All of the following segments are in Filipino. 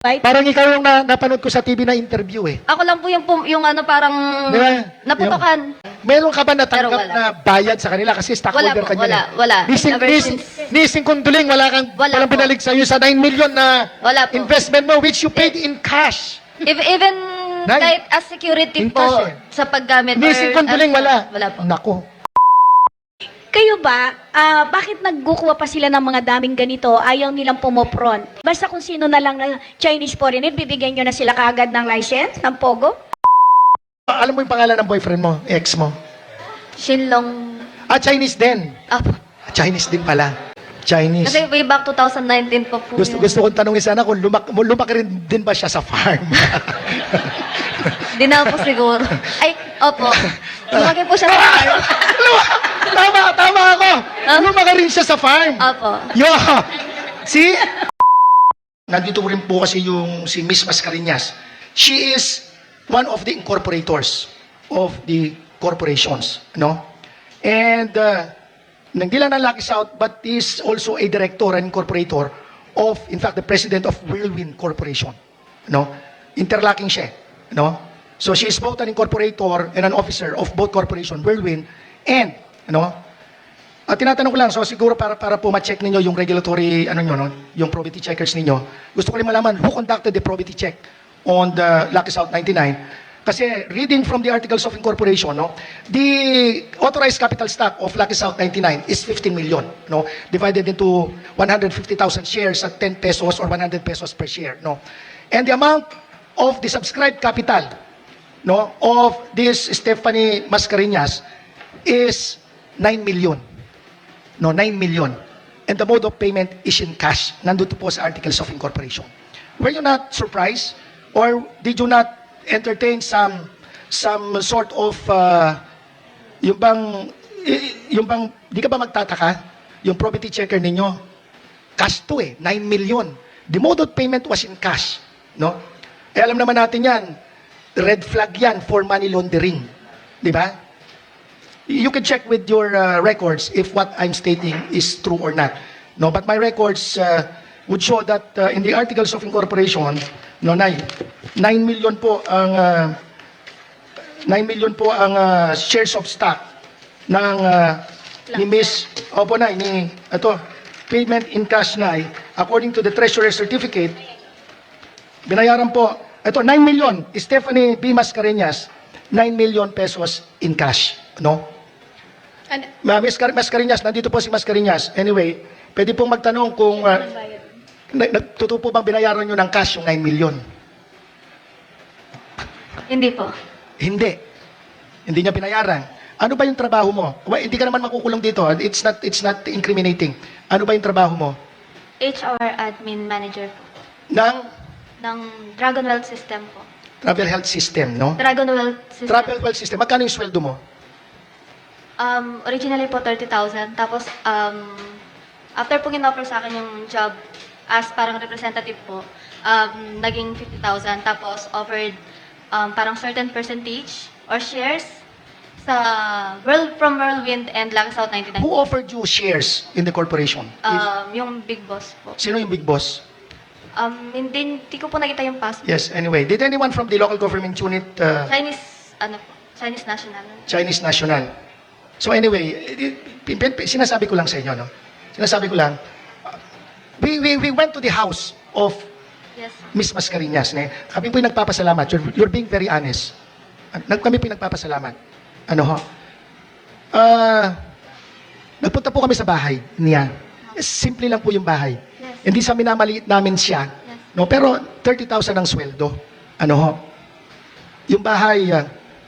Right? Parang ikaw yung napanood ko sa TV na interview eh. Ako lang po yung ano parang Diba? naputokan. Meron ka ba natanggap Pero wala. na bayad sa kanila kasi stockholder Wala po, ka nila? wala. Ever since. Nising Kunduling, walang Wala po. binalik sa'yo sa 9 million na Wala po. investment mo which you paid in cash. Even Nay, kahit as security in po cash eh. sa paggamit Nising or Kunduling, wala. Wala po. Nako. Kayo ba, bakit nagkukuha pa sila ng mga daming ganito, ayaw nilang pumopron? Basta kung sino na lang na Chinese foreigner, bibigyan nyo na sila kaagad ng license, ng Pogo? Alam mo yung pangalan ng boyfriend mo, ex mo? Shinlong. Chinese din. Apo. Chinese din pala. Chinese. Kasi way back 2019 pa po Gusto yun. kong tanongin sana kung lumaki rin din ba siya sa farm? Di na po siguro. Ay, opo. Lumaki po siya sa Tama ako. Lumaki rin siya sa farm. Opo. Yo! See? Nandito rin po kasi yung si Miss Mascareñas. She is one of the incorporators of the corporations, no? And hindi lang ng Lucky South, but is also a director and incorporator of, in fact, the president of Whirlwind Corporation, no? Interlocking siya, no? So she is both an incorporator and an officer of both corporation, Whirlwind, and, ano, tinatanong ko lang, so siguro para po ma-check ninyo yung regulatory, ano nyo, no? Yung probity checkers ninyo. Gusto ko rin malaman who conducted the probity check on the Lucky South 99. Kasi reading from the articles of incorporation, no, the authorized capital stock of Lucky South 99 is 15 million, no, divided into 150,000 shares at 10 pesos or 100 pesos per share, no. And the amount of the subscribed capital, no, of this Stephanie Mascareñas is 9 million. No, 9 million. And the mode of payment is in cash. Nandito po sa articles of incorporation. Were you not surprised? Or did you not entertain some sort of yung bang di ka ba magtataka? Yung probity checker ninyo, cash to eh, 9 million. The mode of payment was in cash, no? Eh alam naman natin yan, red flag yan for money laundering. Di ba? You can check with your records if what I'm stating is true or not. No, but my records would show that in the articles of incorporation, no, 9 million po ang 9 million po ang shares of stock ng ni Miss Opo na ni ito payment in cash na according to the treasurer certificate binayaran po ito 9 million Stephanie B. Mascareñas 9 million pesos in cash, no? Miss Mascareñas, nandito po si Mascareñas. Anyway, pwede pong magtanong kung totoo po bang binayaran nyo ng cash yung 9 million? Hindi po. Hindi. Hindi niya binayaran. Ano ba yung trabaho mo? Well, hindi ka naman makukulong dito. It's not incriminating. Ano ba yung trabaho mo? HR admin manager po. Ng Dragon Wealth System po. Travel Health System, no? Dragon Wealth System. Travel Health System. Magkano yung sweldo mo? Originally po 30,000. Tapos, after po in-offer sa akin yung job as parang representative po, naging 50,000. Tapos, offered parang certain percentage or shares sa from Whirlwind and Lucky South 99. Who offered you shares in the corporation? Yung big boss po. Sino yung big boss? Hindi ko po nakita yung passport. Yes, anyway. Did anyone from the local government unit, Chinese national. Chinese national? So anyway, sinasabi ko lang sa inyo, no? Sinasabi ko lang, we went to the house of Yes. Miss Mascareñas. Kami po'y nagpapasalamat. You're being very honest. Kami po'y nagpapasalamat. Ano ho? Nagpunta po kami sa bahay niya. Simple lang po yung bahay. Yes. Hindi sa minamaliit namin siya. Yes. No, pero 30,000 ang sweldo. Ano ho? Yung bahay,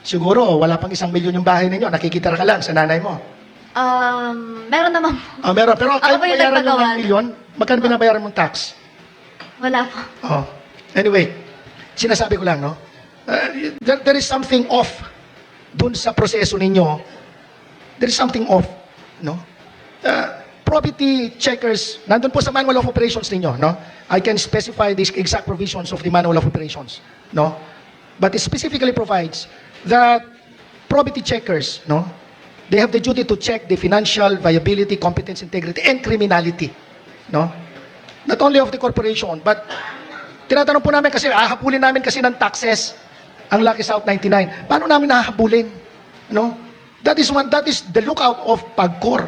siguro wala pang 1 milyon yung bahay ninyo. Nakikita ka lang sa nanay mo. Meron naman po. Meron. Pero Ako kahit po yung bayaran yung nagpagawa. 1 milyon, magkano binabayaran mong tax? Wala po. Oh. Anyway, sinasabi ko lang, no? There is something off dun sa proseso ninyo. There is something off, no? Probity checkers, nandun po sa manual of operations ninyo, no? I can specify the exact provisions of the manual of operations, no? But it specifically provides that probity checkers, no? They have the duty to check the financial viability, competence, integrity, and criminality, no? Not only of the corporation, but tinatanong po namin kasi, hahabulin namin kasi ng taxes ang Lucky South 99. Paano namin hahabulin? No? That is the lookout of PAGCOR.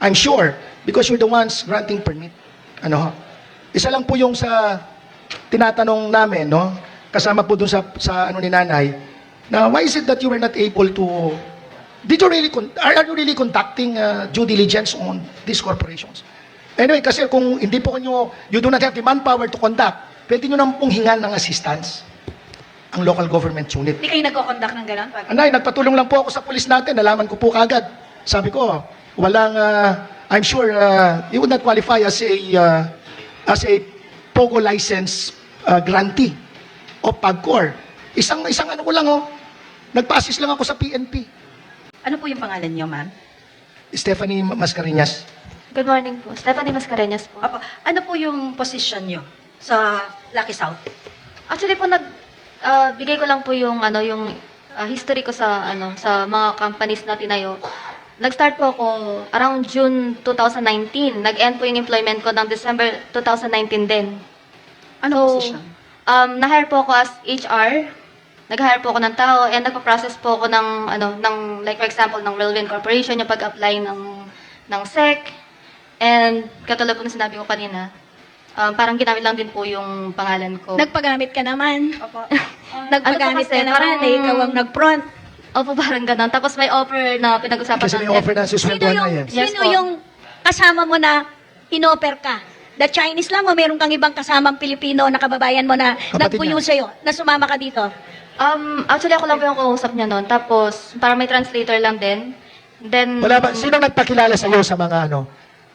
I'm sure, because you're the ones granting permit. Ano? Isa lang po yung sa tinatanong namin, no? Kasama po dun sa ano ni nanay, na why is it that you were not able to, are you really conducting due diligence on these corporations? Anyway, kasi kung hindi po you do not have the manpower to conduct, pwede nyo naman pong hingan ng assistance ang local government unit. Hindi kayo nagko-conduct ng gano'n? Anay, nagpatulong lang po ako sa pulis natin, nalaman ko po kagad. Sabi ko, walang, I'm sure you would not qualify as a POGO license grantee o PAGCOR. Isang ano ko lang, nagpa-assist lang ako sa PNP. Ano po yung pangalan niyo, ma'am? Stephanie Mascareñas. Good morning po. Stephanie Mascareñas po. Apo, ano po yung position niyo sa Lucky South? Actually po bigay ko lang po yung history ko sa sa mga companies na tinayo. Nag-start po ako around June 2019. Nag-end po yung employment ko ng December 2019 din. Ano position? Na-hire po ako as HR. Nag-hire po ako ng tao and nagpa-process po ako ng like for example ng Whirlwind Corporation, yung pag-apply ng SEC. And katulad po ng sinabi ko kanina, parang ginamit lang din po yung pangalan ko. Nagpagamit ka naman. Opo. Nagpagamit Ano po kasi, ka naman, parang- ikaw ang nag-front. Opo, parang ganun. Tapos may offer na pinag-usapan Kasi may offer na Sino suswentuhan na yung, yan. Yes sino po. yung kasama mo na inoffer ka? The Chinese lang o meron kang ibang kasamang Pilipino na kababayan mo na Kapatid nagpuyo niya. sa'yo, na sumama ka dito? Actually, ako lang po yung kausap niya noon. Tapos, parang may translator lang din. Then, Wala ba, sino nagpakilala sa iyo sa mga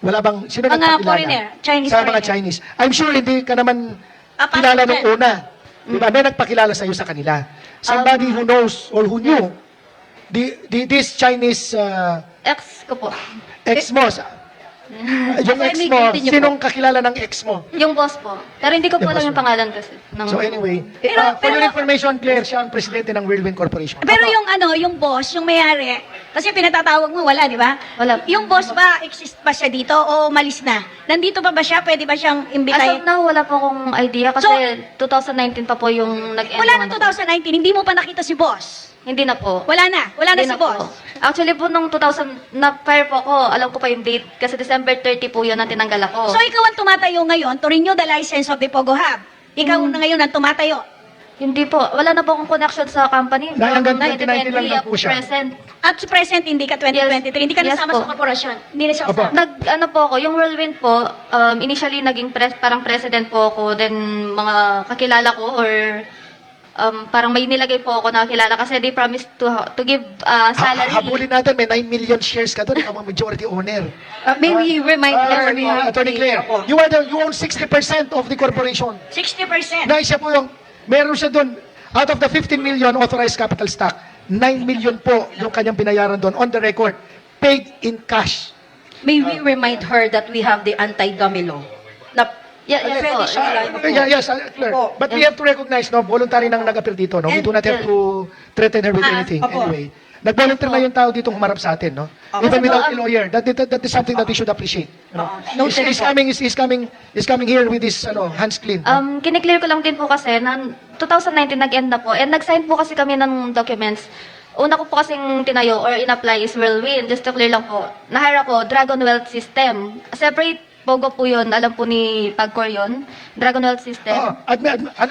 Wala bang, sino Mga nagpakilala? foreigner, Chinese Sa mga foreigner. Chinese. I'm sure hindi ka naman Pasok kilala nung yan. una. Di ba? May nagpakilala sa iyo sa kanila. Somebody who knows or who knew this Chinese ex ko po. ex mo. Yung ex mo, continue sinong kakilala ng ex mo? Yung boss po. Pero hindi ko po Yung alam boss yung mo. pangalan kasi. So anyway, for Pero- your information, Claire, siya ang presidente ng Whirlwind Corporation. Pero yung boss, yung may-ari, kasi pinatatawag mo, wala, di ba? Wala. Yung boss ba, exist pa siya dito o malis na? Nandito pa ba siya? Pwede ba siyang As imbitahin? of now, wala po akong idea kasi So- 2019 pa po yung nag-end. Wala yung na 2019, hindi mo pa nakita si boss. Hindi na po. Wala na Hindi si po. boss. Actually po, nung 2000, na-fire po ako, alam ko pa yung date, kasi December 30 po yun ang tinanggal ako. So ikaw ang tumatayo ngayon to renew the license of the Pogo Hub. Ikaw na ngayon ang tumatayo. Hindi po, wala na po akong connection sa company. Dahil hanggang From 2019 lang 2020 lang po up to siya. present. At sa present, hindi ka 2023. Hindi ka Yes nasama po. sa korporasyon. Hindi na siya Opo. kasama. Po ako, yung Whirlwind po, initially naging parang president po ako, then mga kakilala ko or parang may nilagay po ako na kilala kasi they promised to give salary. Habulin natin, may 9 million shares ka doon, ikaw ang majority owner. May we remind Attorney Claire, you own 60% of the corporation. 60%. Na siya po meron siya doon, out of the 15 million authorized capital stock, 9 million po yung kanyang binayaran doon on the record, paid in cash. May we remind her that we have the anti-dummy law. Na Yes po. pwede siya Yes, Claire. But we have to recognize, voluntary nang nag-appeal dito, no? We do not have to threaten her with anything. Opo. Anyway, nag-volunteer na yung tao dito humarap sa atin, no? Even without a lawyer. That is something that we should appreciate. No? He's coming here with his hands clean. Kiniklear ko lang din po kasi na 2019 nag-end na po and nag-sign po kasi kami ng documents. Una ko po kasing tinayo or in-apply is Whirlwind. Just to clear lang po. Na-hire ako, Dragon Wealth System. Separate Pogo po yun. Alam po ni PAGCOR yun. Dragon Wealth System.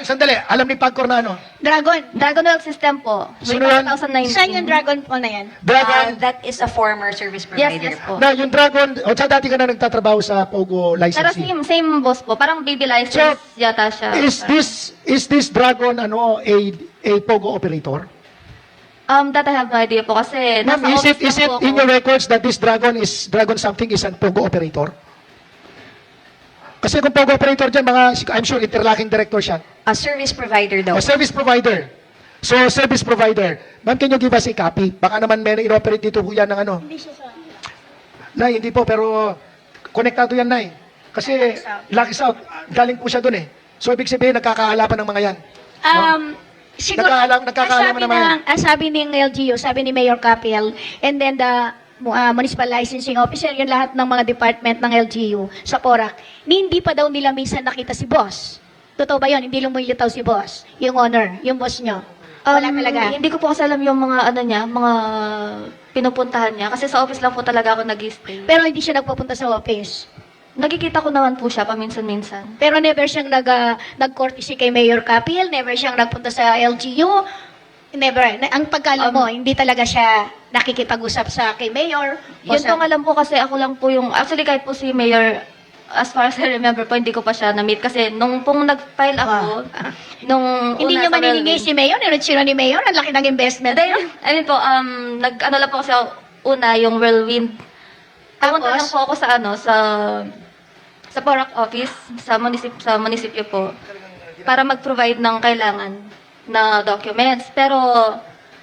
Sandali, alam ni PAGCOR na Dragon. Dragon Wealth System po. Way Sino yan? 2019. Saan yung Dragon po na yan? Dragon, that is a former service Yes, provider yes po. po. na yung Dragon, sa dati ka na nagtatrabaho sa Pogo Pero licensing. same boss po. Parang baby license yata siya. Is this Dragon a Pogo operator? That I have no idea po kasi Ma'am, nasa is office it lang po in ako. your records that this Dragon something is a Pogo operator? Kasi kung Pogo operator dyan, I'm sure interlocking director siya. A service provider daw. A service provider. So, service provider. Ma'am, can you give us a copy? Baka naman may inoperate dito po yan ng Hindi siya sa... Nay, hindi po, pero konektado yan, Nay. Kasi Lucky South, galing po siya doon eh. So, ibig sabihin, nagkakaalapan ng mga yan. Siguro, Nagkakaalaman naman sabi ng LGU, sabi ni Mayor Capiel, and then the municipal licensing officer, yung lahat ng mga department ng LGU sa PORAC, hindi pa daw nila minsan nakita si boss. Totoo ba yun? Hindi lumilitaw si boss? Yung owner, yung boss nyo? Wala talaga? Hindi ko po kasi alam yung mga ano niya, mga pinupuntahan niya. Kasi sa office lang po talaga ako nag-stay. Pero hindi siya nagpupunta sa office. Nakikita ko naman po siya paminsan-minsan. Pero never siyang nag-courtesy kay Mayor Capil, never siyang nagpunta sa LGU, never. Ang pagkaalam mo, hindi talaga siya nakikipag-usap sa kay Mayor. o Yun sa- po ang alam ko kasi ako lang po yung, actually kahit po si Mayor, as far as I remember po, hindi ko pa siya na-meet. Kasi nung pong nag-file ako, nung Hindi una niyo sa maniningi Wellbeing- si Mayor, niritsiro ni Mayor, ang laki ng investment. Hindi, I mean po, nag-ano lang po kasi ako, una, yung Whirlwind. Pumunta Tapos? lang po ako sa ano, sa PORAC office, sa munisipyo po, para mag-provide ng kailangan na documents. Pero,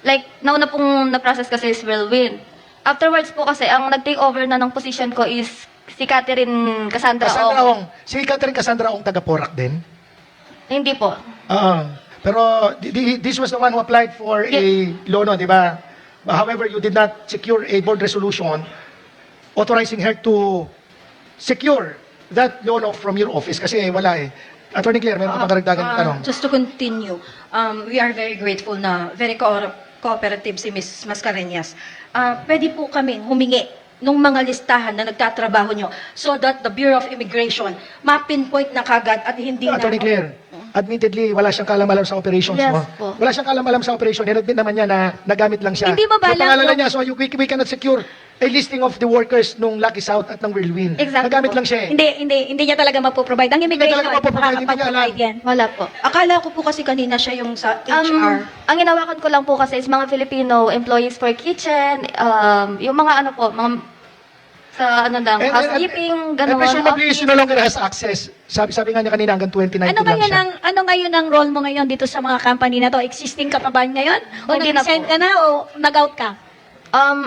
like, nauna pong na-process kasi is Whirlwind. Afterwards po kasi, ang nag-take over na ng position ko is si Catherine Cassandra Cassandra Ong. Ong. Si Catherine Cassandra Ong taga-Porac din? Hindi po. Pero this was the one who applied for a loan, di ba? However, you did not secure a board resolution authorizing her to secure that loan from your office kasi wala eh. Attorney Claire, meron ka pang karagdagan tanong? Just to continue, we are very grateful na very cooperative si Ms. Mascareñas. Pwede po kami humingi nung mga listahan na nagtatrabaho nyo so that the Bureau of Immigration ma-pinpoint na kagad at hindi Attorney na... Claire, admittedly, wala siyang kaalam-alam sa operations Yes mo. po. Wala siyang kaalam-alam sa operation. Inadmit naman niya na nagamit lang siya. Hindi mo ba Yung alam pangalan yung- niya, so we cannot secure a listing of the workers nung Lucky South at ng Whirlwind. Exactly Nagamit po. lang siya eh. Hindi niya talaga mapoprovide. Ang immigration, talaga mapoprovide, hindi niya alam. makakapag-provide yan. Wala po. Akala ko po kasi kanina siya yung sa HR. Ang inawakan ko lang po kasi is mga Filipino employees for kitchen, yung mga ano po, mga sa ano lang, housekeeping, And gano'n. presumably, she no longer has access. Sabi nga niya kanina hanggang 2019 Ano lang ngayon siya. ano ngayon ang role mo ngayon dito sa mga company na to? Existing ka pa ba ngayon? O Hindi na nag-resign po. ka na o nag-out ka?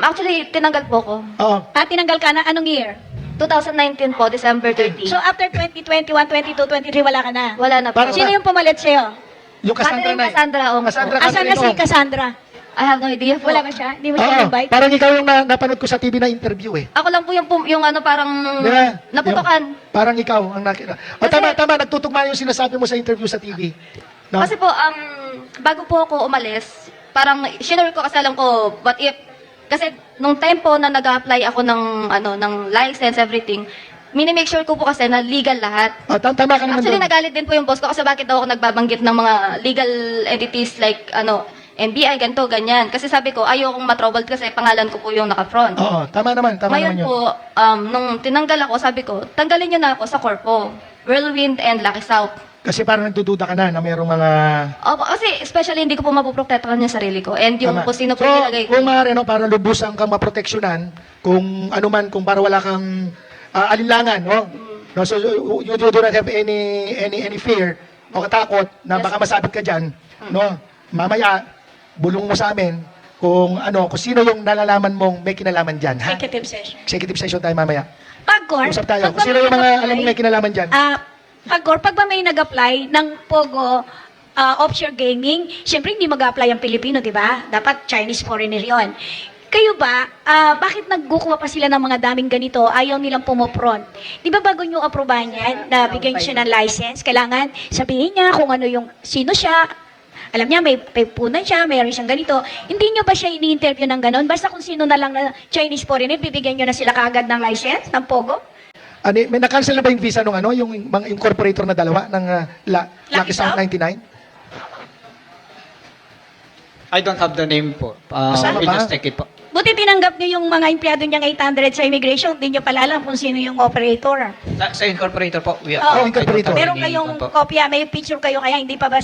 Actually, tinanggal po ko. Oo. Tinanggal ka na anong year? 2019 po, December 30. So after 2021, 22, 23, wala ka na? wala na po. Para Sino yung pumalit sa'yo? yung Cassandra Catherine na. Cassandra Ong po. Cassandra Asan na si Catherine Ong. Cassandra? I have no idea po. Wala ba siya? Hindi mo siya Oo, invite? parang ikaw yung napanood ko sa TV na interview eh. Ako lang po yung ano parang Di ba? naputokan. Parang ikaw ang nakita. O tama, nagtutugma yung sinasabi mo sa interview sa TV. No? Kasi po, bago po ako umalis, parang shinare ko kasi alam ko, what if, kasi nung time po na nag-apply ako ng license, everything, minimake sure ko po kasi na legal lahat. Tama ka naman Actually, doon. nagalit din po yung boss ko kasi bakit daw ako nagbabanggit ng mga legal entities like, NBI, ganito, ganyan. Kasi sabi ko, ayokong matroubled kasi pangalan ko po yung naka-front. Oo, tama naman Ngayon yun. po, nung tinanggal ako, sabi ko, tanggalin nyo na ako sa corpo. Whirlwind and Lucky South. Kasi parang nagdududa ka na merong mga... Opo, kasi especially hindi ko po mapoprotektahan yung sarili ko. And yung Tama. kung sino po So, nilagay ko. kung maaari, no, parang lubusan kang maproteksyonan, kung ano man, kung para wala kang alinlangan, no? No, so you do not have any fear o katakot na baka masabit ka diyan, no? Mamaya bulong mo sa amin kung sino yung nalalaman mong may kinalaman diyan, ha? Executive session. Executive session tayo mamaya. Pagkor, Usap tayo. pag Kung sino yung mga alam mo may kinalaman diyan. Pagkor, pag ba may nag-apply ng Pogo offshore gaming, siyempre hindi mag-apply ang Pilipino, di ba? Dapat Chinese foreigner yon. Kayo ba, bakit nagkukuha pa sila ng mga daming ganito, ayaw nilang pumopront? Di ba bago nyo aprobahan yan, na bigyan siya ng license, kailangan sabihin niya kung ano yung, sino siya, alam niya, may punan siya, mayroon siyang ganito. Hindi nyo ba siya ini-interview ng ganon? Basta kung sino na lang na Chinese foreigner, bibigyan nyo na sila kaagad ng license, ng Pogo? May na-cancel na ba yung visa nung yung mga incorporator na dalawa ng Lucky South South? 99? I don't have the name po. Kasama We ba? just check it po. Buti tinanggap nyo yung mga empleyado niyang 800 sa immigration, hindi nyo pala alam kung sino yung operator. Sa incorporator po, we Oo, incorporator. Meron kayong kopya, may picture kayo, kaya hindi pa ba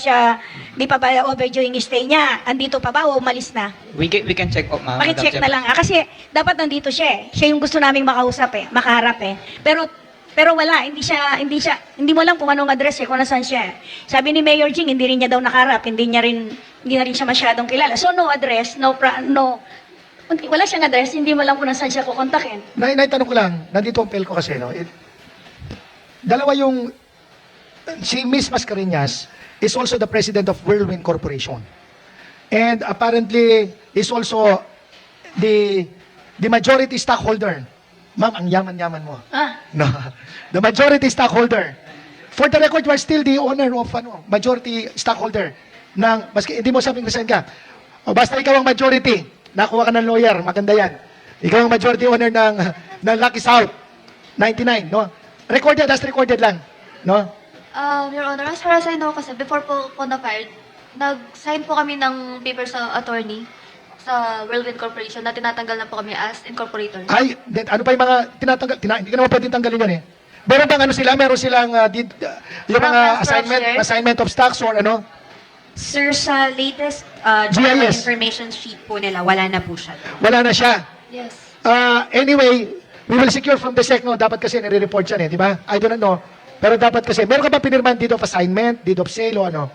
overdue yung stay niya? Andito pa ba o umalis na? We can check po, ma'am. Pakicheck na lang. Kasi dapat nandito siya eh. Siya yung gusto naming makausap eh, makaharap eh. Pero wala, hindi mo alam kung anong address eh, kung nasaan siya. Sabi ni Mayor Jing, hindi rin niya daw nakaharap, hindi na rin siya masyadong kilala. So no address, wala siyang address, hindi mo alam kung nasaan siya kukontakin. Naitanong ko lang, nandito ang pel ko kasi, no? Dalawa yung, si Ms. Mascareñas is also the president of Whirlwind Corporation. And apparently, is also the majority stockholder. Ma'am, ang yaman-yaman mo. Ah, No. The majority stockholder For the record, you are still the owner of majority stockholder ng, maski hindi mo sabing resign ka. O basta ikaw ang majority, nakuha ka ng lawyer, maganda yan. Ikaw ang majority owner ng Lucky South 99, no? Recorded, that's recorded lang, no? Your Honor, as far as I know kasi before po na-fired, nag-sign po kami ng paper sa attorney sa Whirlwind Corporation na tinatanggal na po kami as incorporator. Ay, ano pa yung mga tinatanggal, hindi ka naman pwedeng tanggalin yun eh. Meron bang ano sila, meron silang yung mga Transfer of shares? assignment of stocks or ano? Sir, sa latest GIS. information sheet po nila, wala na po siya. Wala na siya. Yes. Anyway, we will secure from the SEC, no? Dapat kasi nire-report yan eh, di ba? I don't know. Pero dapat kasi, meron ka ba pinirman deed of assignment, deed of sale o ano?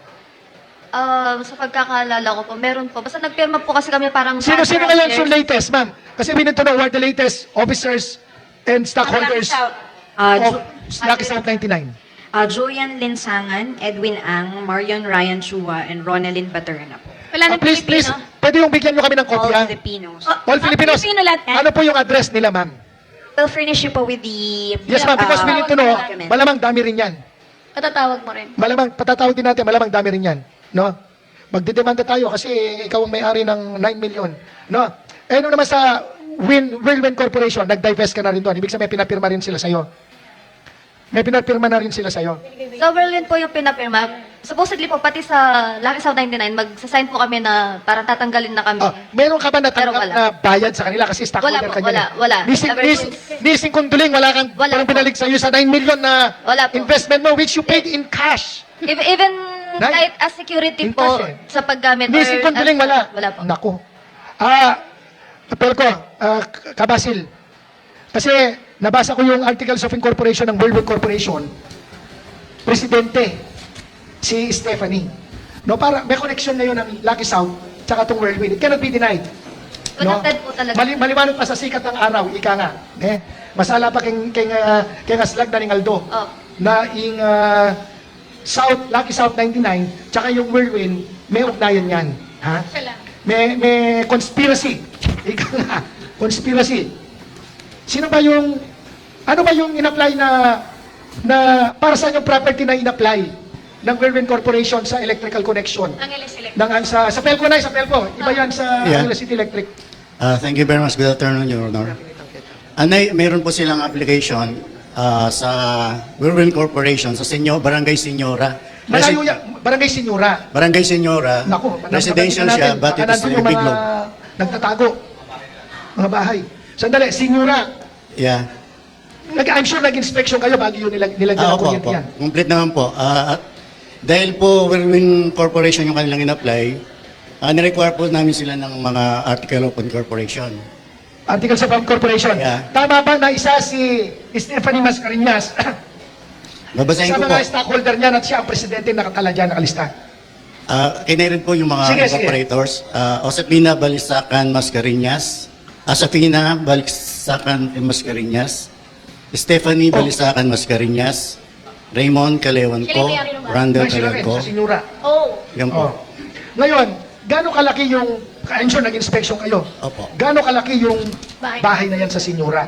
Sa pagkakaalala ko po, meron po. Basta nagpirma po kasi kami parang... Sino transfer of ngayon shares. yung latest, ma'am? Kasi we need to know who are the latest officers and stockholders of Lucky South 99. Julian Linsangan, Edwin Ang, Marion Ryan Chua, and Ronaldin Paterna po. Wala nang Please, Pilipino. pwede yung bigyan nyo kami ng All kopya? Filipinos. All Filipinos. Filipino lahat yan? Ano po yung address nila, ma'am? We'll furnish you po with the... Yes, ma'am, because we need to know, document. malamang dami rin yan. Patatawag mo rin. Malamang, patatawag din natin, malamang dami rin yan. No? Magdidemanda tayo kasi ikaw ang may-ari ng 9 million. No? Eh, ano naman sa Whirlwind Corporation, nag-divest ka na rin doon. Ibig sabihin, pinapirma rin sila sa'yo. May pinapirma na rin sila sa'yo. Sa Whirlwind po yung pinapirma. Supposedly po, pati sa Lucky South 99, magsasign po kami na parang tatanggalin na kami. Meron ka ba natanggap Pero wala. na bayad sa kanila kasi stockholder Wala po, ka niya? wala. Ever since- Nising kunduling, wala kang Wala parang po. pinalik sa'yo sa 9 million na Wala po. investment mo, which you paid in cash. Even Nay, kahit as security in po cash eh. sa paggamit. Nising kunduling, wala. Wala po. Naku. Apel ko, Kabasil, kasi nabasa ko yung Articles of Incorporation ng Whirlwind Corporation, presidente, si Stephanie. No, para may connection na yun ng Lucky South tsaka itong Whirlwind. It cannot be denied. Connected po talaga. Maliwanag pa sa sikat ng araw, ika nga. Masala pa kay ngaslag na ng Aldo. Oh. Na yung Lucky South 99, tsaka yung Whirlwind, may ugnayan yan. Ha? May conspiracy. Ika nga, conspiracy. Ano ba yung in-apply na para sa yung property na in-apply ng Whirlwind Corporation sa electrical connection? Angeles Electric. Sa Pelco na, sa Pelco. Iba yan sa Yeah. Angeles City Electric. Thank you very much. Good afternoon, Your Honor. Mayroon po silang application sa Whirlwind Corporation sa Barangay Senyora. Malayo yan, Barangay Senyora. Barangay Senyora. Naku, residential siya, but it is nandun a yung big mga load. nagtatago. Mga bahay. Sandali, Senyora. Yeah. I'm sure nag-inspection kayo bago yun nilagyan ng Opo, kuryente opo. yan. Complete naman po. Dahil po Whirlwind Corporation yung kanilang in-apply, nirequire po namin sila ng mga article of incorporation. Articles of Corporation. Yeah. Tama ba na isa si Stephanie Mascareñas Babasahin sa ko po. mga stockholder niya at siya ang presidente nakatala dyan, nakalista? Kinairin po yung mga Sige, sige. incorporators. Josefina Balisacan Mascareñas, Asafina Balisacan Mascareñas, Stephanie Balisacan Mascareñas, Raymond Calewan Sila ko, yung may-ari ng bahay. Randall Ay, sila Calewan rin, ko. sa Senyora. Oh. Yan po. Oh. Ngayon, gaano kalaki yung, I'm sure nag-inspection kayo, Opo. gaano kalaki yung bahay na yan sa Senyora?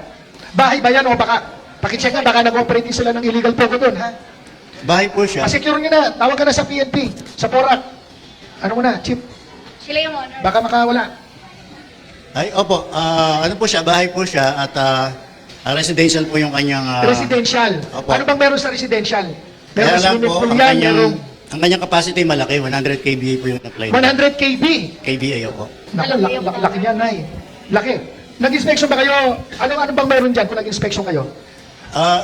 Bahay ba yan o baka, pakicheck nga, baka nag-operate din sila ng illegal pogo doon, ha? Bahay po siya. Pasecure nyo na, tawag ka na sa PNP, sa PORAC. Ano mo na, chief, Sila yung owner. baka makawala. Ay, opo. Ano po siya? Bahay po siya at residential po yung kanyang... Residential. Opo. Ano bang meron sa residential? Meron Kaya lang swimming po, pool ang yan, kanyang, merong ang kanyang capacity malaki, 100 kVA po yung apply. 100 kb. kVA, opo. Naku, laki niyan, Nay. Laki. Nag-inspection ba kayo? Ano bang meron dyan kung nag-inspection kayo?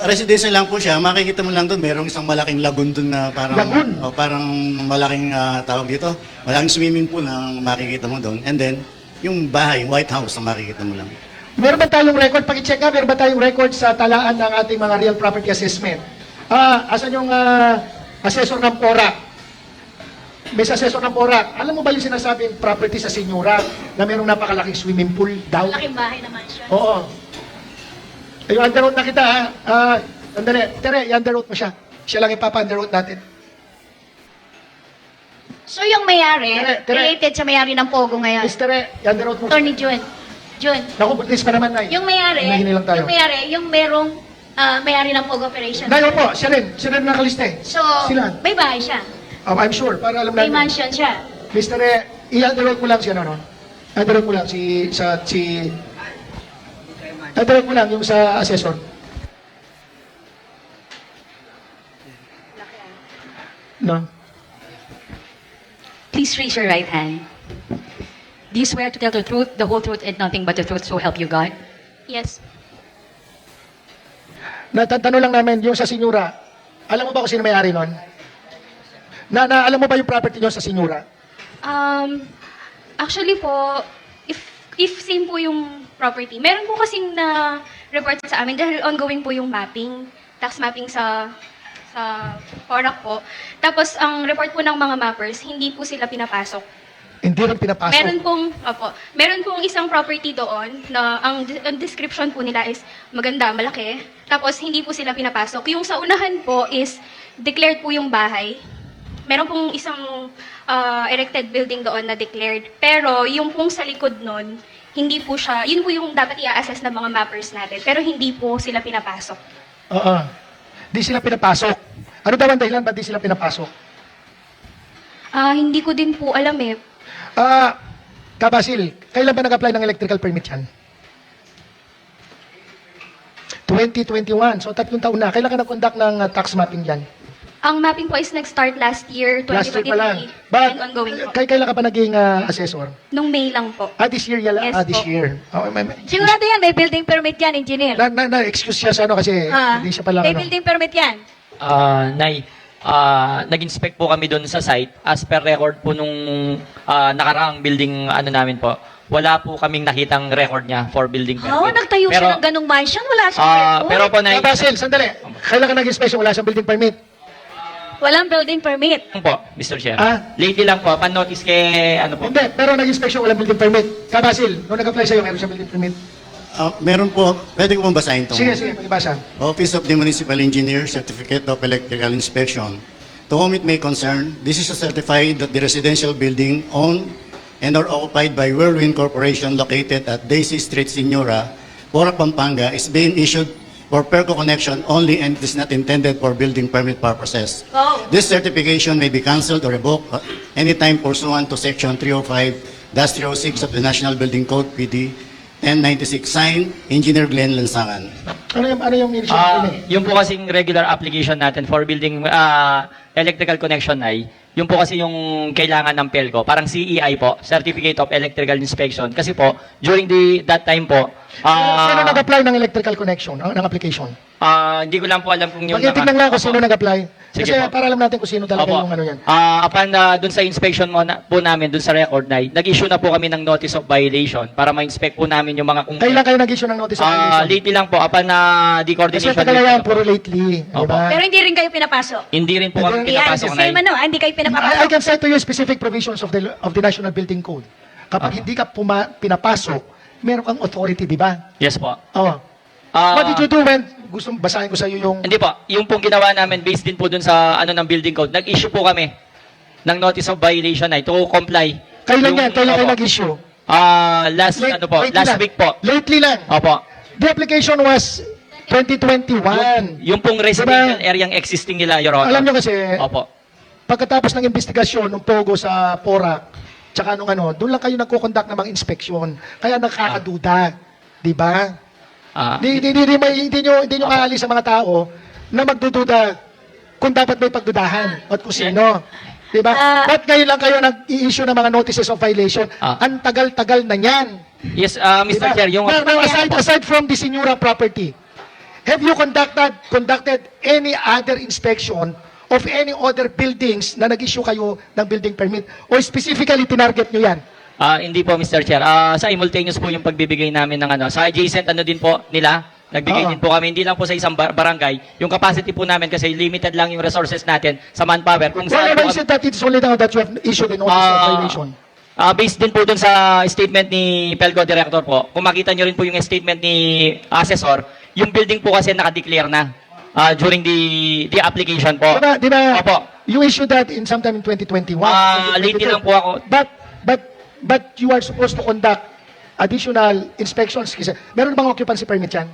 Residential lang po siya. Makikita mo lang doon, merong isang malaking lagoon doon na parang... Lagoon? Parang malaking tawag dito. Malaking swimming pool na makikita mo doon. And then, yung bahay, White House na makikita mo lang. Meron ba tayong record? Pag-check nga, meron ba tayong record sa talaan ng ating mga real property assessment? Asan yung assessor ng PORAC? May assessor ng PORAC. Alam mo ba yung sinasabing property sa Senyora na merong napakalaking swimming pool daw? Laking bahay naman siya. Oo. Yung underwrote na kita, ha? Sandali. Tere, i-underwrote mo siya. Siya lang ipapa-underwrote natin. So yung may-ari, Tere. related sa may-ari ng Pogo ngayon. Mr. Tere, i-underwrote mo. Attorney Jun. Naku, buntis pa naman, Nay. Yung may-ari, Hinahinay lang tayo. yung may-ari, yung merong may-ari ng Pogo Operation. Ngayon po, siya rin nakaliste. So, Sila. may bahay siya. I'm sure, para alam May natin. mansion siya. Mr. I-underwork mo lang siya, no? Underwork mo lang underwork mo lang yung sa assessor. No? Please raise your right hand. Do you swear to tell the truth, the whole truth, and nothing but the truth, so help you God? Yes. Natatanong lang namin, yung sa Sinyura, alam mo ba kung sino may-ari nun? Alam mo ba yung property nyo sa Sinyura? Actually po, if same po yung property, meron po kasing na report sa amin dahil ongoing po yung mapping, tax mapping sa Porac po. Tapos ang report po ng mga mappers, hindi po sila pinapasok. Hindi rin pinapasok. Meron pong isang property doon na ang description po nila is maganda, malaki. Tapos hindi po sila pinapasok. Yung sa unahan po is declared po yung bahay. Meron pong isang erected building doon na declared. Pero yung pong sa likod nun, hindi po siya, yun po yung dapat i-assess ng mga mappers natin. Pero hindi po sila pinapasok. Oo. Di sila pinapasok. Ano daw ang dahilan ba't di sila pinapasok? Hindi ko din po alam eh. Kabasil, kailan ba nag-apply ng electrical permit yan? 2021. So, 3 taon na. Kailan ka nag-conduct ng tax mapping yan? Ang mapping po is nag-start last year, 2023. Last year pa lang. And ongoing po. Kailan ka pa naging assessor? Nung May lang po. This year yan? Yes This po. year. Oh, Sigurado yan, may building permit yan, engineer. Na-excuse siya sa ano kasi hindi siya pala May ano. building permit yan. Nay, nag-inspect po kami doon sa site. As per record po nung nakaraang building ano namin po, wala po kaming nakitang record niya for building permit. Oo, nagtayo siya ng ganung mansion, wala siyang record. Pero po, Nay, Kabasil, sandali. Kailan ka nag-inspection? Wala siyang building permit. Walang building permit. po, Mr. Chair. Ah? Lately lang po, pan-notice kay, ano po, Hindi, pero nag-inspection, walang building permit. Kabasil, nung nag-apply sa'yo, meron siyang building permit. Meron po, pwede ko pong basahin ito. Sige, pakibasa. Office of the Municipal Engineer, Certificate of Electrical Inspection. To whom it may concern, this is a certified that the residential building owned and or occupied by Whirlwind Corporation located at Daisy Street, Signora, Porac, Pampanga is being issued for PERCO connection only and is not intended for building permit purposes. Oh. This certification may be cancelled or revoked anytime pursuant to Section 305-306 of the National Building Code, PD 1096, signed, Engineer Glenn Lansangan. Ano yung issue permit? yung po kasing regular application natin for building electrical connection ay, yung po kasi yung kailangan ng PELCO, parang CEI po, Certificate of Electrical Inspection. Kasi po, during that time po, Sino nag-apply ng electrical connection, ng application? hindi ko lang po alam kung yung... Pakitignan lang kung sino nag-apply. Sige Kasi po. para alam natin kung sino talaga Opo. yung ano yan. Upon dun sa inspection po namin, dun sa record na, nag-issue na po kami ng notice of violation para ma-inspect po namin yung mga kung... Kailan kayo nag-issue ng notice of violation? lately lang po, upon Kasi the coordination... tagal na yan, po. puro lately. Di Opo. ba? Pero hindi rin kayo pinapasok. Hindi rin po kami Hindi Yan, pinapasok na same ano, hindi kayo I pinapasok. can cite to you specific provisions of the National Building Code. Kapag hindi ka pinapasok, meron kang authority, di ba? Yes po. Oh. What did you do when gusto basahin ko sa iyo yung Hindi po, yung pong ginawa namin based din po dun sa ano ng building code, nag-issue po kami ng notice of violation ay to comply. kailan Yung- yan? Kailan kayo Opo. nag-issue? Last ano po, Lately last lang. week po. Lately lang. Opo. The application was 2021. Yung pong residential area ang existing nila, Your Honor. Alam nyo kasi, Opo. pagkatapos ng investigasyon ng Pogo sa Porac, tsaka nung ano, doon lang kayo nagko-conduct ng mga inspeksyon. Kaya nakakaduda. Di ba? Hindi nyo aalis sa mga tao na magdududa kung dapat may pagdudahan at kung sino. Di ba? Ba't ngayon lang kayo nag-i-issue ng mga notices of violation? Ang tagal-tagal na yan. Yes, Mr. Diba? Chair, yung... Now, aside from the Signora property, have you conducted any other inspection of any other buildings na nag-issue kayo ng building permit? O specifically, tinarget nyo yan? Hindi po, Mr. Chair. Sa simultaneous po yung pagbibigay namin ng ano. Sa adjacent ano din po nila, nagbigay din po kami. Hindi lang po sa isang barangay. Yung capacity po namin kasi limited lang yung resources natin sa manpower. Kung saan Why po is it that it's only now that you have issued a notice of violation? based din po dun sa statement ni Pelco Director po, kung makita nyo rin po yung statement ni Assessor, yung building po kasi nakadeclare na during the application po. Di ba, Opo. you issued that in sometime in 2021? Lately lang po ako. But you are supposed to conduct additional inspections? Kasi meron bang occupancy permit yan?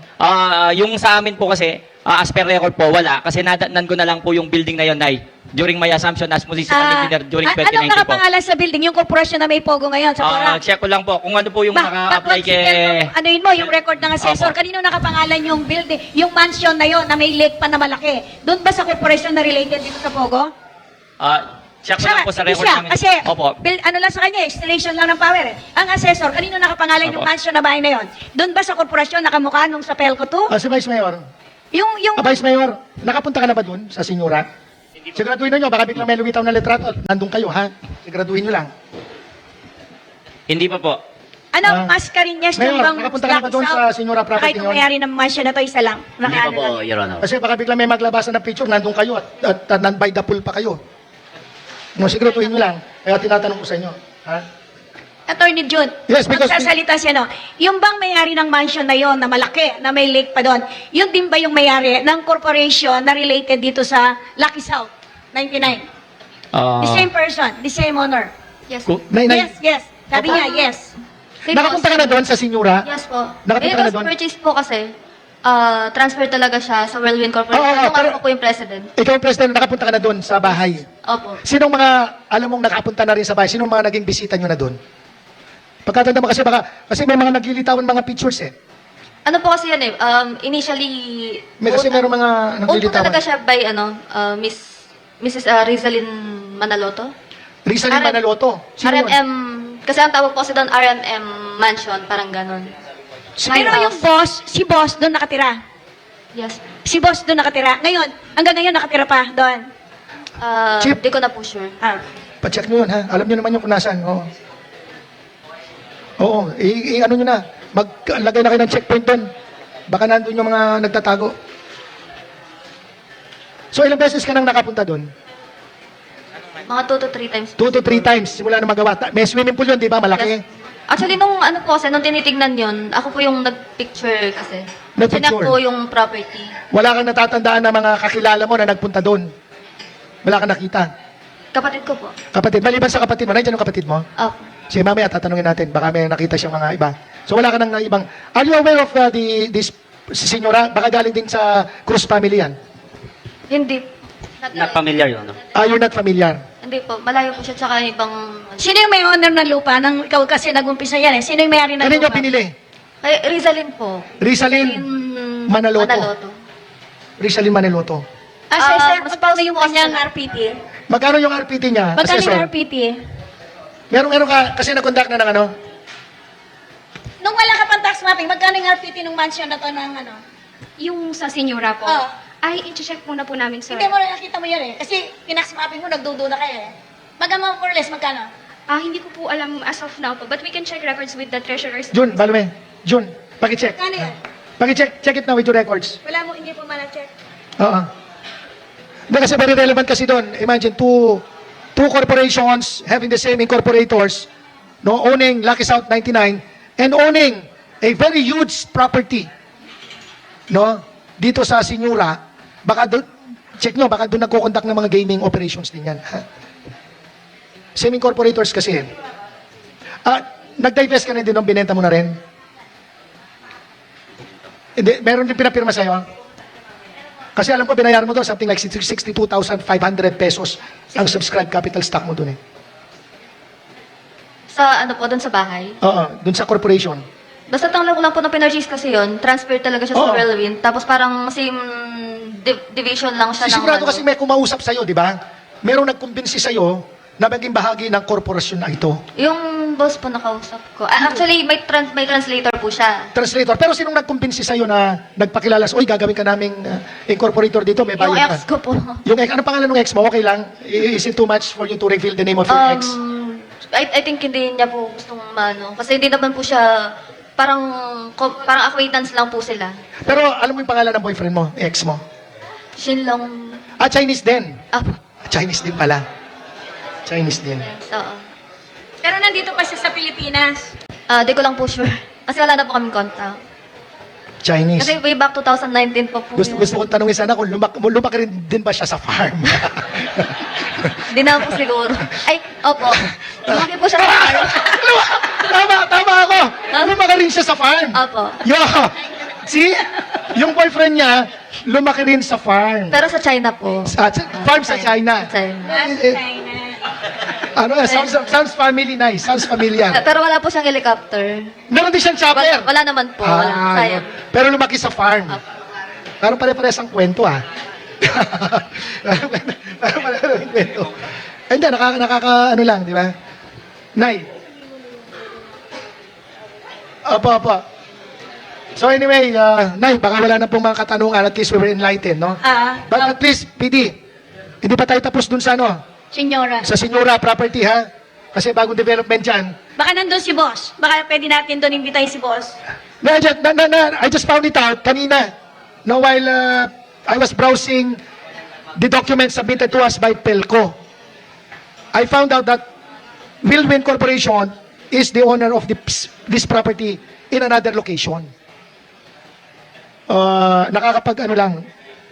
Yung sa amin po kasi, as per record po, wala. Kasi nadatnan ko na lang po yung building na yun, Nay. During my assumption as municipal engineer during Anong 2019 po. nakapangalan sa building? Yung korporasyon na may pogo ngayon sa Porac? Check ko lang po kung ano po yung naka-apply kay... Ano yun mo, yung record ng assessor, Opo. kanino nakapangalan yung building, yung mansion na yon na may lake pa na malaki? Doon ba sa korporasyon na related dito sa Pogo? Check ko lang po sa Hindi record siya, namin. kasi Opo. ano lang sa kanya, installation lang ng power eh. Ang assessor, kanino nakapangalan yung Opo. mansion na bahay na yon? Doon ba sa korporasyon nakamukha nung sa Pelco 2? Si Vice Mayor. Yung Vice Mayor, nakapunta ka na ba dun sa Sinyura? Siguraduhin na nyo, baka biglang may lumitaw na litrato at nandun kayo, ha? Siguraduhin nyo lang. Hindi pa po. ano, Mascareñas Mayor, yung bang nakapunta ka na ba doon sa Signora property Kahit nyo? may-ari ng mansion na to, isa lang. Nakaano lang. Your Honor. Kasi baka biglang may maglabasan ng picture, nandun kayo at by the pool pa kayo. No, siguraduhin nyo lang. Kaya tinatanong ko sa inyo. Ha? Attorney June, Yes, because- magsasalita siya, no? Yung bang may-ari ng mansion na yon na malaki, na may lake pa doon, yun din ba yung may-ari ng corporation na related dito sa Lucky South, 99? The same person, the same owner. Yes. Yes. Sabi niya, yes. Same Nakapunta ka na doon sa Sinyura? Yes po. Nakapunta ka na doon? purchase po kasi, transfer talaga siya sa Whirlwind Corporation. Oo, Nung pero- ako po yung president. Ikaw, President, nakapunta ka na doon sa bahay. Opo. Sinong mga, alam mong nakapunta na rin sa bahay, sinong mga naging bisita nyo na doon? Pagkatanda mo kasi kasi may mga naglilitawan mga pictures eh. Ano po kasi yan eh, initially... Kasi meron mga own po naglilitawan. talaga siya by, Mrs. Rizalin Manaloto. Rizalin Manaloto. Sino yun? RMM, kasi ang tawag po kasi doon, RMM Mansion, parang ganon. Pero yung boss, si boss doon nakatira. Yes. Si boss doon nakatira. Ngayon, hanggang ngayon nakatira pa doon. Chip. Di ko na po sure. Pa-check nyo yun, ha? Alam nyo naman yung kung nasaan. Oo. Oo, ano nyo na. Maglagay na kayo ng checkpoint doon. Baka nandun yung mga nagtatago. So, ilang beses ka nang nakapunta doon? Mga 2 to 3 times. 2 to 3 times. Wala na magawa. May swimming pool yun, di ba? Malaki. Actually, nung ano po kasi, nung tinitignan yun, ako po yung nag-picture kasi. Nag-picture? Sinak po yung property. Wala kang natatandaan na mga kakilala mo na nagpunta doon. Wala kang nakita. Kapatid ko po. Kapatid, maliban sa kapatid mo, nandiyan yung kapatid mo? Opo. Sige, mamaya tatanungin natin. Baka may nakita siyang mga iba. So, wala ka nang ibang... Are you aware of this senyora? Baka galing din sa Cruz family yan. Hindi. Not familiar, Your Honor. You're not familiar. Hindi po. Malayo po siya tsaka ibang... Sino yung may owner ng lupa? Nang ikaw kasi nag-umpisa yan eh. Sino yung may-ari ng Kanino lupa? pinili? Ay, Rizalin po. Rizalin Manaloto. Rizalin Manaloto. Assessor, mas magkano yung pauso po kanyang kasi- RPT? Magkano yung RPT niya? Magkano yung Assessor? RPT? Meron ka, kasi nag-conduct na ng ano? Nung wala ka pang tax mapping, magkano yung RPT ng mansion na to ng ano? Yung sa Sinyura po, Oo. ay i-check muna po namin sa... Hindi mo na nakita mo yan eh. Kasi tinax mapping mo, nagdududa kayo eh. Magkano more or less, magkano? Hindi ko po alam as of now po, but we can check records with the treasurer's... June, Balume. June, pakicheck. Magkano yan? Pakicheck. Check it now with your records. Wala mo, hindi po check. Oo. Hindi kasi very relevant kasi doon. Imagine, two corporations having the same incorporators, no, owning Lucky South 99 and owning a very huge property, no, dito sa Sinyura. Baka doon, check nyo, baka doon nagko-conduct ng mga gaming operations din yan. Ha? Same incorporators kasi. Nag-divest ka na din nung binenta mo na rin? Hindi, meron din pinapirma sa'yo? Kasi alam ko, binayaran mo doon something like 62,500 pesos ang subscribed capital stock mo doon eh. Sa ano po, doon sa bahay. Oo, doon sa corporation. Basta tanglang ko lang po na pinurchase kasi yun, transfer talaga siya Oo. sa Whirlwind. Tapos parang same division lang siya ng Sigurado ano. kasi may kumausap sa'yo, di ba? Merong nagkumbinsi sa'yo na maging bahagi ng korporasyon na ito. Yung boss po nakausap ko. Actually, may translator po siya. Translator. Pero sinong nagkumbinsi sa'yo na nagpakilala sa, uy, gagawin ka naming incorporator dito, may Yung bayad ex ka. ko po. Yung ex, ano pangalan ng ex mo? Okay lang? Is it too much for you to reveal the name of your ex? I think hindi niya po gustong mano. Kasi hindi naman po siya, parang acquaintance lang po sila. Pero alam mo yung pangalan ng boyfriend mo, ex mo? Shinlong, Chinese din. ah, Chinese din pala. Chinese din. oo. Pero nandito pa siya sa Pilipinas. Di ko lang po sure. Kasi wala na po kaming contact. Chinese. Kasi way back 2019 pa po. Gusto kong tanongin sana kung lumaki rin din ba siya sa farm? Hindi na po siguro. Ay, opo. Lumaki po siya sa farm. Tama ako. Lumaki rin siya sa farm. Opo. Yeah. See? Yung boyfriend niya, lumaki rin sa farm. Pero sa China po. Farm sa China. China. Sounds family nice. Sounds familiar. Pero wala po siyang helicopter. Meron din siyang chopper. Wala naman po. Wala. Sayang. Pero lumaki sa farm. Parang pare-pares ang kwento, ah. Parang pare-pares ang kwento. Hindi, ano lang, di ba? Nay. Opo. So anyway, Nay, baka wala na pong mga katanungan. At least we were enlightened, no? But at least, PD, hindi pa tayo tapos dun sa ano? Senyora. Sa Senyora property, ha? Kasi bagong development dyan. Baka nandun si boss. Baka pwede natin doon imbitahin si boss. I just found it out kanina. No, while I was browsing the documents submitted to us by Pelco, I found out that Wilwin Corporation is the owner of this property in another location.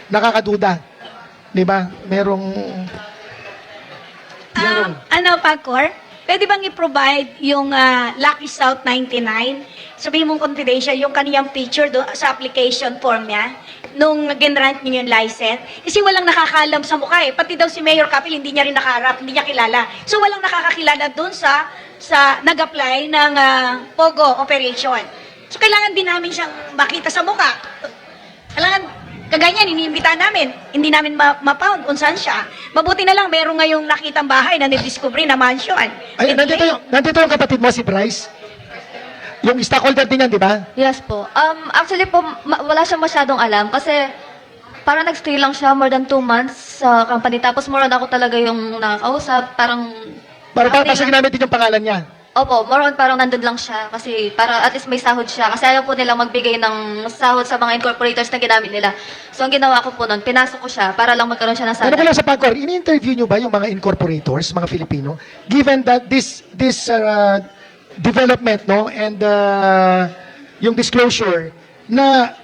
Nakakaduda. Di ba? Merong... Ano, Pagcor? Pwede bang i-provide yung Lucky South 99? Sabihin mong confidential, yung kaniyang picture sa application form niya, nung nag-grant niyo yung license. Kasi walang nakakalam sa mukha eh. Pati daw si Mayor Kapil, hindi niya rin nakaharap, hindi niya kilala. So walang nakakakilala dun sa nag-apply ng POGO operation. So kailangan din namin siyang makita sa mukha. Kailangan, kaganyan, iniimbitahan namin. Hindi namin ma-found kung saan siya. Mabuti na lang, meron ngayong nakitang bahay na nidiscovery na mansion. Ay, nandito yung kapatid mo, si Bryce. Yung stockholder din yan, di ba? Yes po. Actually po, wala siya masyadong alam kasi parang nag-stay lang siya more than 2 months sa company. Tapos more on ako talaga yung nakakausap. Parang... Para ginamit din yung pangalan niya. Opo, more on parang nandun lang siya kasi para at least may sahod siya. Kasi ayaw po nilang magbigay ng sahod sa mga incorporators na ginamit nila. So ang ginawa ko po nun, pinasok ko siya para lang magkaroon siya ng Ano ko salary. lang sa Pagcor, ini-interview nyo ba yung mga incorporators, mga Filipino? Given that this development, no, and yung disclosure na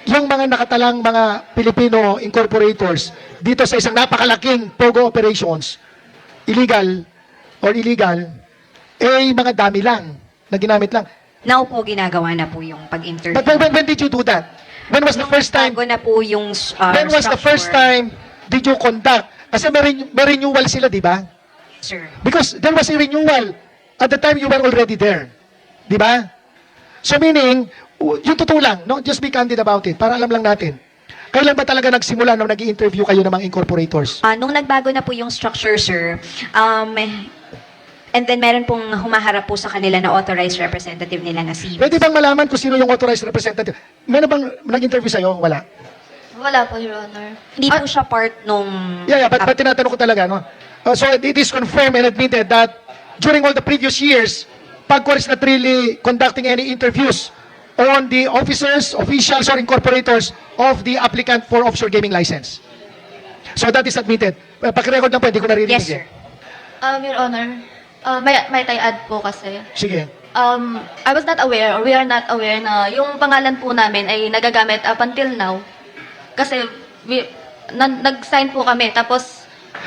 yung mga nakatalang mga Filipino incorporators dito sa isang napakalaking POGO operations, illegal, mga dami lang, na ginamit lang. Now po, ginagawa na po yung pag-interview. But when did you do that? When was the first time? Bago na po yung When was the first time did you conduct? Kasi may renewal sila, di ba? Sir. Because there was a renewal at the time you were already there. Di ba? So meaning, yung totoo lang, no? Just be candid about it, para alam lang natin. Kailan ba talaga nagsimula nung nag-i-interview kayo ng mga incorporators? Nung nagbago na po yung structure, sir, and then meron pong humaharap po sa kanila na authorized representative nila na si... Pwede bang malaman kung sino yung authorized representative? Meron bang nag-interview sa'yo? Wala. Wala po, Your Honor. Hindi po siya part nung... Yeah, but tinatanong ko talaga, no? So it is confirmed and admitted that during all the previous years, Pagcor is not really conducting any interviews on the officers, officials, or incorporators of the applicant for offshore gaming license. So that is admitted. Pakirecord lang po, hindi ko naririnig. Yes, sir. Your Honor, may tie-add po kasi. Sige. I was not aware, or we are not aware na yung pangalan po namin ay nagagamit up until now. Kasi nag-sign po kami. Tapos,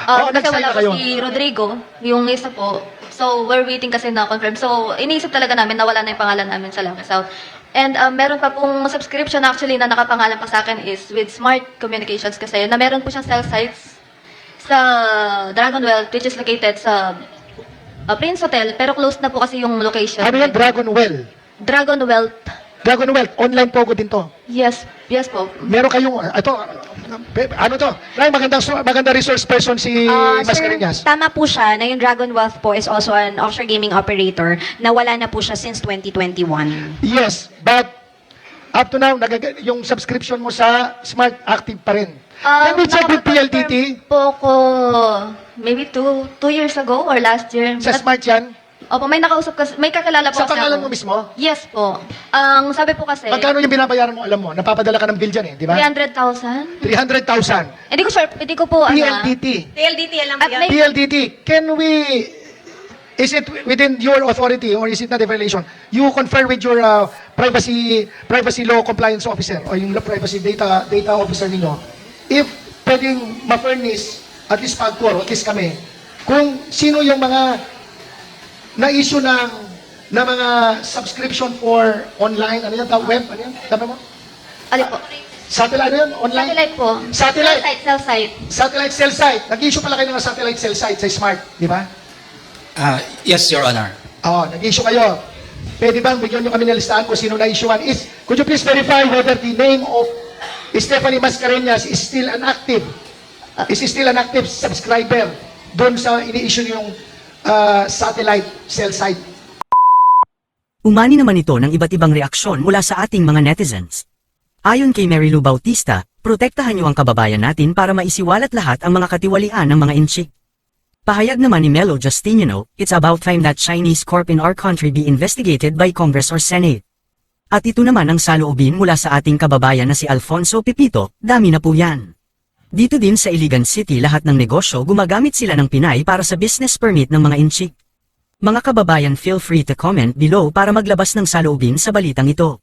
kasi nag-sign wala na po kayo. si Rodrigo, yung isa po. So, we're waiting kasi na confirm. So, iniisip talaga namin na wala na yung pangalan namin sa Lucky South. And meron pa pong subscription actually na nakapangalan pa sa akin is with Smart Communications kasi na meron po siyang cell sites sa Dragon Well, which is located sa Prince Hotel, pero closed na po kasi yung location. Ano yan? Dragon Well. Dragon Wealth. Dragon Well. Online pogo din to. Yes po. Meron kayong, ano to? Ray, magandang resource person si Mascareñas. Sir, tama po siya na yung Dragon Wealth po is also an offshore gaming operator na wala na po siya since 2021. Yes, but up to now, yung subscription mo sa Smart active pa rin. Can we check with PLDT? Po ko, maybe 2 years ago or last year. Sa Smart yan? Opo, may nakausap kasi, may kakilala po Sa kasi pangalan ako. mo mismo? Yes po. Ang sabi po kasi, Magkano yung binabayaran mo, alam mo? Napapadala ka ng bill dyan eh, di ba? 300,000. 300,000. Hindi ko sure, hindi ko po, PLDT. TLDT, alam mo At yan? may- PLDT, can we, is it within your authority or is it not a violation? You confer with your privacy law compliance officer or yung privacy data officer ninyo, if pwedeng ma-furnish at least Pagcor, at least kami, kung sino yung mga na-issue ng na mga subscription for online, ano yan, web, ano yan, sabi mo? Ali po. Satellite, ano yan, online? Satellite po. Satellite. Cell site. Satellite cell site. Nag-issue pala kayo ng satellite cell site sa Smart, di ba? Yes, Your Honor. Oo, nag-issue kayo. Pwede bang bigyan nyo kami ng listahan kung sino na-issuean? Could you please verify whether the name of Stephanie Mascareñas is still an active subscriber doon sa ini-issue yung satellite cell site? Umani naman ito ng iba't ibang reaksyon mula sa ating mga netizens. Ayon kay Mary Lou Bautista, protektahan niyo ang kababayan natin para maisiwalat lahat ang mga katiwalian ng mga inchik. Pahayag naman ni Melo Justiniano, it's about time that Chinese corp in our country be investigated by Congress or Senate. At ito naman ang saloobin mula sa ating kababayan na si Alfonso Pipito, dami na po yan. Dito din sa Iligan City lahat ng negosyo gumagamit sila ng Pinay para sa business permit ng mga inchik. Mga kababayan, feel free to comment below para maglabas ng saloobin sa balitang ito.